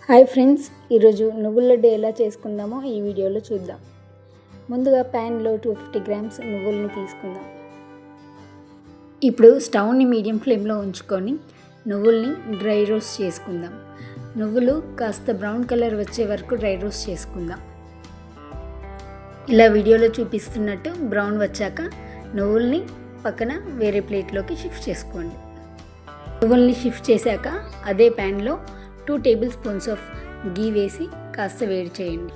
Hi friends, ఈరోజు నువ్వుల లడ్డు ఎలా చేసుకుందామో ఈ వీడియోలో చూద్దాం. ముందుగా ప్యాన్లో 250 గ్రామ్స్ నువ్వుల్ని తీసుకుందాం. ఇప్పుడు స్టవ్ని మీడియం ఫ్లేమ్లో ఉంచుకొని నువ్వుల్ని డ్రై రోస్ట్ చేసుకుందాం. నువ్వులు కాస్త బ్రౌన్ కలర్ వచ్చే వరకు డ్రై రోస్ట్ చేసుకుందాం. ఇలా వీడియోలో చూపిస్తున్నట్టు బ్రౌన్ వచ్చాక నువ్వుల్ని పక్కన వేరే ప్లేట్లోకి షిఫ్ట్ చేసుకోండి. నువ్వుల్ని షిఫ్ట్ చేశాక అదే ప్యాన్లో 2 టేబుల్ స్పూన్స్ ఆఫ్ గీ వేసి కాస్త వేడి చేయండి.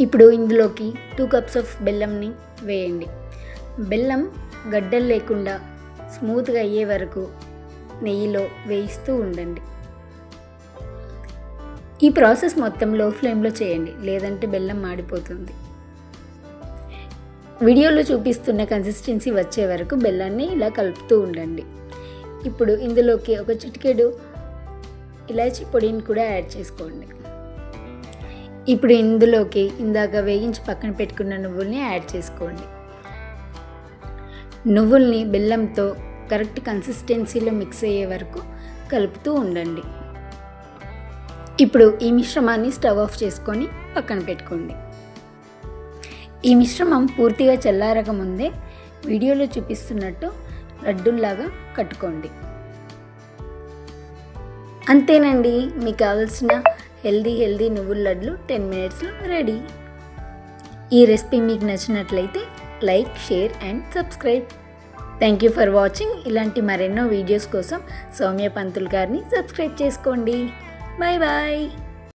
ఇప్పుడు ఇందులోకి 2 కప్స్ ఆఫ్ బెల్లంని వేయండి. బెల్లం గడ్డలు లేకుండా స్మూత్గా అయ్యే వరకు నెయ్యిలో వేయిస్తూ ఉండండి. ఈ ప్రాసెస్ మొత్తం లో ఫ్లేమ్లో చేయండి, లేదంటే బెల్లం మాడిపోతుంది. వీడియోలో చూపిస్తున్న కన్సిస్టెన్సీ వచ్చే వరకు బెల్లాన్ని ఇలా కలుపుతూ ఉండండి. ఇప్పుడు ఇందులోకి ఒక చిటికెడు ఇలాచీ పొడిని కూడా యాడ్ చేసుకోండి. ఇప్పుడు ఇందులోకి ఇందాక వేగించి పక్కన పెట్టుకున్న నువ్వుల్ని యాడ్ చేసుకోండి. నువ్వుల్ని బెల్లంతో కరెక్ట్ కన్సిస్టెన్సీలో మిక్స్ అయ్యే వరకు కలుపుతూ ఉండండి. ఇప్పుడు ఈ మిశ్రమాన్ని స్టవ్ ఆఫ్ చేసుకొని పక్కన పెట్టుకోండి. ఈ మిశ్రమం పూర్తిగా చల్లారక ముందే వీడియోలో చూపిస్తున్నట్టు లడ్డూల్లాగా కట్టుకోండి. అంతేనండి, మీకు కావాల్సిన హెల్దీ నువ్వుల లడ్లు 10 మినిట్స్లో రెడీ. ఈ రెసిపీ మీకు నచ్చినట్లయితే like, share and subscribe. Thank you for watching. ఇలాంటి మరెన్నో వీడియోస్ కోసం సౌమ్య పంతుల్ గారిని సబ్స్క్రైబ్ చేసుకోండి. Bye bye.